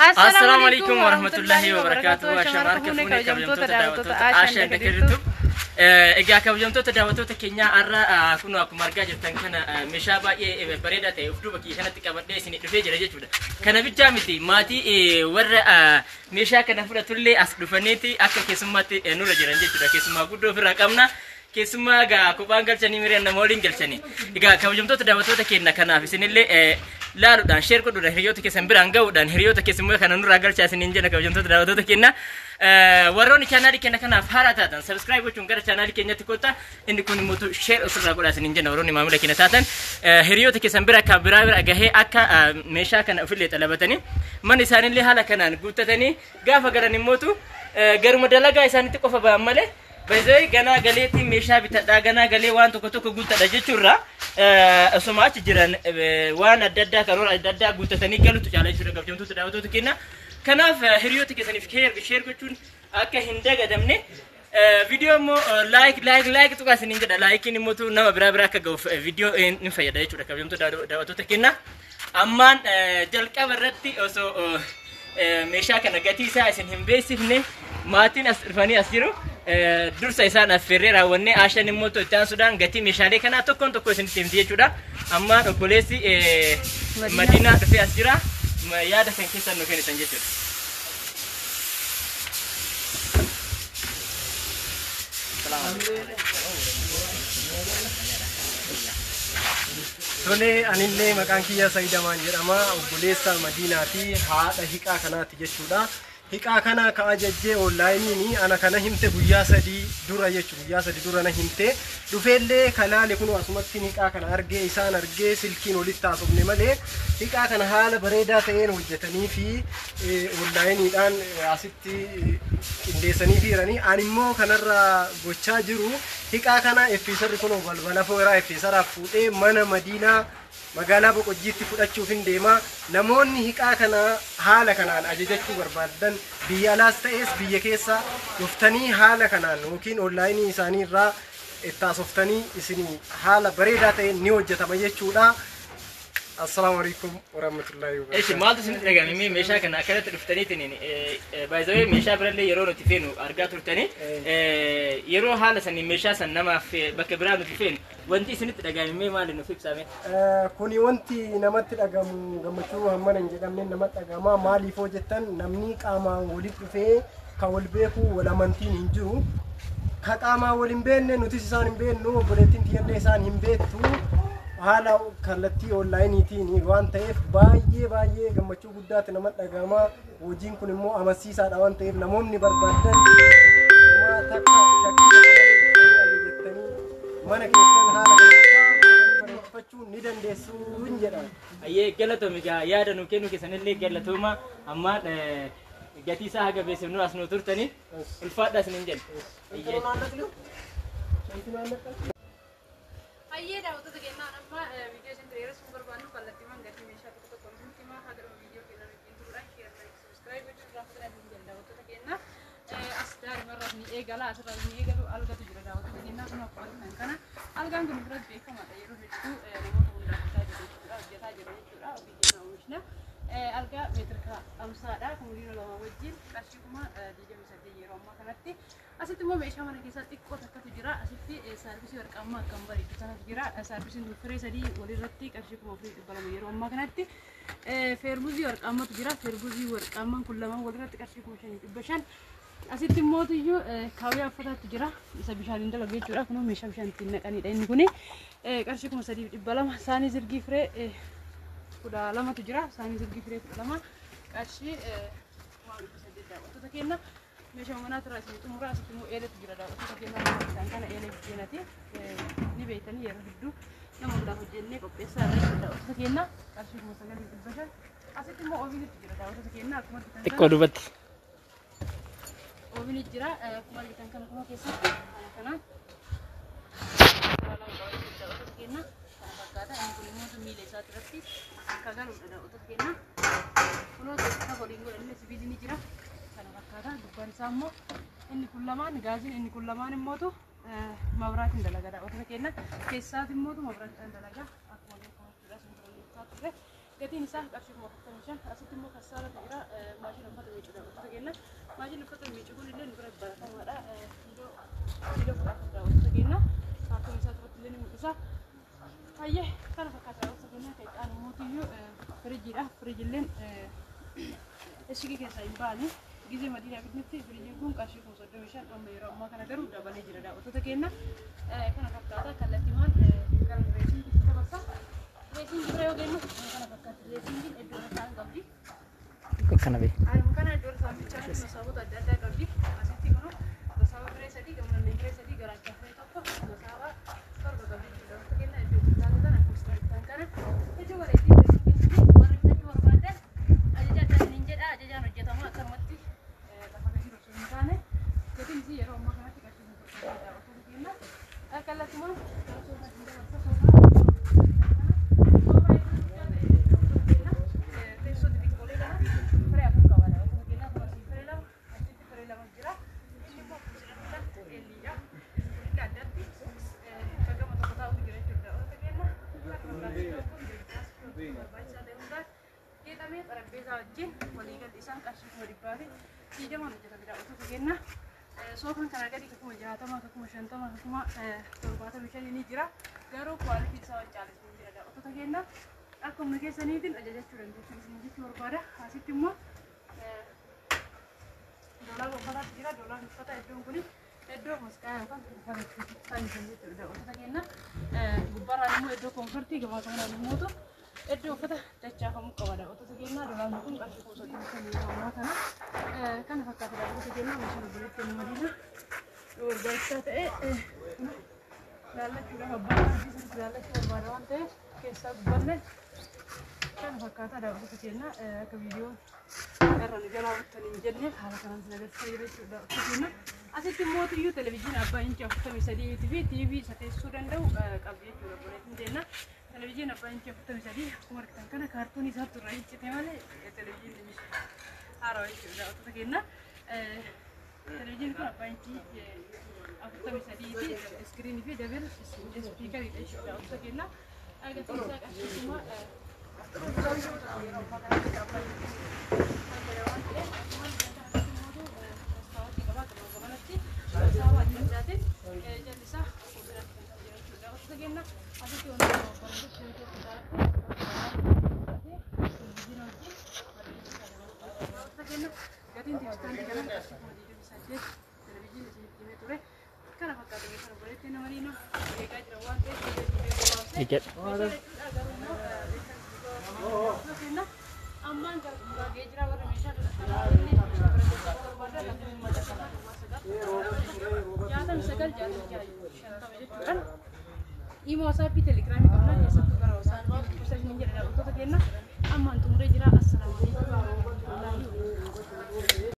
السلام عليكم ورحمة الله وبركاته. شمارك فوني كوجمتو تداوتو عشان دكتور. إجا كوجمتو تداوتو تكينيا أرا كنوا أكو مرجع جبتن كنا مشابه بريدة تيفدو بكي كنا تكبر سنة دفيج رجع جودا كنا بيجامتي ماتي ور مشا كنا فودا تولي أسلوفنيتي أكا كيسماتي نورا جرانجي جودا كيسما كودو في رقمنا كيسما جا كوبان قلشني مريان نمولين قلشني إجا كوجمتو تداوتو تكينا كنا في سنة اللي لالو دان شير كودو هريوتو كيسمبران جو دان هريوتو كيسمو كنا نورا قلشة سنينجنا كوجمتو تداوتو تكينا warroonni channel keenya kanaaf haaraa taatan subscribe gochuun gara channel keenyatti kottaa inni kun immoo share osirraa godhaasin hin jenna warroonni maamila keenya taatan hiriyoota keessan bira akka biraa gahee akka meeshaa kana ofillee xalabatanii mana isaanillee haala kanaan guuttatanii gaafa garan immoo garuma dalagaa isaanitti qofa ba'an malee baay'ee ganaa galeetti meeshaa bitadhaa ganaa galee waan tokko guuttadha jechuurraa osuma achi jiran waan adda addaa karoora adda addaa guuttatanii galutu caalaa jechuudha qabjamtoota daawwattoota keenya kanaaf hiriyoota keessaniif share gochuun akka hin dagadamne video mo like tuqaa isiniin jedha laayikiin immoo nama biraa akka ga'uuf video ni fayyada jechuudha kabajamtoota daawwattoota keenya ammaan jalqaba irratti osoo meeshaa kana gatii isaa isin hin beeksifne maatiin as dhufanii as jiru dursa isaan affeerree raawwannee aashan immoo itti aansuudhaan gatii meeshaalee kanaa tokkoon tokko isinitti himti jechuudha ammaan obboleessi Madiinaa dhufee as jira yaada kan keessan nu kennitan jechuudha. Tole anillee maqaan kiyya Sayidamaan jedhama obboleessa Madiinaati haadha hiqaa kanaati jechuudha. Hiqaa kana ka ajajjee onlaayinii ana kana himte guyyaa sadii dura jechuudha guyyaa sadii dura na himte dhufeellee kalaale kun asumatti hiqaa kana argee isaan argee silkiin walitti haasofne malee hiqaa kana haala bareedaa ta'een hojjetanii fi onlaayiniidhaan asitti qindeessanii jiranii ani immoo kanarra gochaa jiru hiqaa kana effiisarri kun balbala fooraa effiisaraaf fuudhee mana Madiinaa magaalaa Boqojjiitti fudhachuuf hin deema namoonni hiqaa kana haala kanaan ajajachuu barbaadan biyya alaas ta'es biyya keessa dhuftanii haala kanaan yookiin onlaayinii isaanii irraa itti haasoftanii isinii haala bareedaa ta'een ni hojjetama jechuudha. السلام عليكم ورحمة الله وبركاته. إيش ما تسمع رجع مين مشا كنا أكلت رفتني تنين بايزوي مشا برلي يرو تفينو أرجعت رفتني يرو حالة سني مشا سنما في بكبران تفين وانتي سنت رجع مين ما لنو في بسامي كوني وانتي نمت رجع جمشوا هم من جدا من نمت رجع ما مالي فوجتن نمني كاما ولي في كول بيكو ولا منتين ينجو كاما ولي بين نوتيسان بين نو بولتين تيار لسان هم بيتو haala kallattii onlaayiniitiin waan ta'eef baay'ee gammachuu guddaatti nama dhagama hojiin kun immoo amansiisaadha waan ta'eef namoonni barbaadan takka shakkii mana keessan haala bareeffachuu ni dandeessu jedha. Ayyee galatoomii yaada nu kennu keessanillee galatooma amma gatii isaa haga beeksifnu as nu turtanii ulfaadhaas nin jedhu. Ayyee daawwattoota keenya amma viidiyoo isin diriiraa sun barbaannu kallattii mangatii meeshaa tokko nutti himaa haga viidiyoo keenya wajjin turuudhaan share like subscribe gochuun raafuu dandeenye daawwattoota keenya as daarimarraa ni eegala asirraa ni eegalu algatu jira daawwattoota keenya kun akkuma kana algaan kun biratti beekamaadha yeroo hedduu namoota hundaa hojjetaa jiru jechuudha ofii keenya oomishna algaa meetira 50dha kumuriin lama wajjin qarshii kuma 28 yeroo ammaa kanatti asitti immoo meeshaa mana keessaa xiqqoo takkatu jira asitti saarbisii warqammaa akkam bareedu sanatu jira saarbisiin firee sadii walirratti qarshii kuma 400 yeroo ammaa kanatti feerbuuzii warqammaatu jira feerbuuzii warqammaan kun lama walirratti qarshii kuma 500 asitti immoo tuyyu kaawwee uffataatu jira isa bishaaniin dalagu jechuudha kunoo meeshaa bishaan ittiin naqanidha inni kuni qarshii kuma 300 saanii zirgii firee 12tu jira saanii zirgii firee 12 qarshii kuma 800 daawwattoota keenya meeshaa manaa irraa isin xumuraa asitti immoo eelatu jira daawwattoota keenya isaan kana eelee biddeenati ni beeytanii yeroo hedduu nama hundaaf hojjennee qopheessaa irra daawwattoota keenya qarshii kuma 900 asitti immoo oovinitti jira daawwattoota keenya akkuma xiqqoo duubatti oovini jira akkuma argitan kana kuma keessatti kana daawwattoota keenya kana fakkaata inni kun immoo miila isaa irratti akka galuudha daawwattoota keenya kunoo akka waliin godhanne sibiilli ni jira dubbaan isaa immoo inni kun lamaan gaaziin inni kun lamaan immootu mabraatiin dalagaa daawwattoota keenya keessaati immootu mabraatiin dalagaa akkuma beekamu jechuudha sun turre gatiin isaa qarshii 45 asitti immoo kassaala jira jechuudha. Wantoota keenya maajin uffata miidhaguun illee nu bira baratamadha. Kiiloo fudhatuudha wantoota keenya kaartoon isaa turatti illee ni mul'isa. Hayyee kana fakkaata wantoota keenya kan itti mootiyyuu firijiidha. Firijilleen eshigii keessaa hin baane ጊዜ መዲና ብትነቲ ፍሪጅን ቃሽ ኮ ሰደመሻል ኦሜራ ማ kana garuu dabalee jira daawwattoota keenya kana fakkaata kallattiimaan gara reesiin tapasa reesiin bira yoo gennu kana fakkaata reesiin iddoo isaan qabdi kana be kana iddoo isaan bichaa masaabota adda addaa qabdi asitti kun masaaba reesii gamna reesii garaachaa ta'e tokko masaaba torba qabdi daawwattoota keenya iddoo isaan kana kuustaan kana iddoo bareedii reesiin warri itti barbaadan ajajaa hin jedha ajajaan hojjetamu akkamatti Kane, jadi sih ya rumah kami tidak cuma berada waktu di sana. Kalau cuma kalau cuma tidak berasa soofan kana gadi akkuma 60 akkuma 50 akkuma 75 ni jira garuu quality isaa caalaa ni jira daawwattoota keenya akkuma keessaniitiin ajajachuu dandeessu isin jechuu barbaada asitti immoo doolaara uffata jira doolaara uffata iddoon kun iddoo masqaa yookaan kan jechuudha daawwattoota keenya gubbaarraan immoo iddoo komfortii gamaa kanaan immoo iddoo uffata dachaafamu qaba daawwattoota keenya doolaarri kun qarshii kuusatiin kan ammaa kana fakkaata daawwattoota keenya meeshaa biratti nama diina barbaachisaa ta'e laallachuudhaaf abbaan argisiisu laallachuu barbaada waan ta'eef keessaa gubbarlee kana fakkaata daawwattoota keenya akka viidiyoo irra nu jalaa buttanii hin jenneef haala kanaan sin agarsiisaa jira jechuudha daawwattoota keenya asitti mootiyyuu televezyiinii abbaa inchi 43 fi TV isa teessisuu danda'u qabdi jechuudha boleetiin jenna televezyiinii abbaa inchi 43 akkuma argitan kana kaartoonii isaatti irraa hiccite malee televezyiinii haaraa jechuudha daawwattoota keenya televezyiinii kun abbaa inchi 43 fi iskiriinii fi dabir ispiikarii jechuudha daawwattoota keenya agarsiisaa qabsiisuma Imo sapi telegrami kabla dia satu karo sapi bisa menjadi dapat tu kena aman tu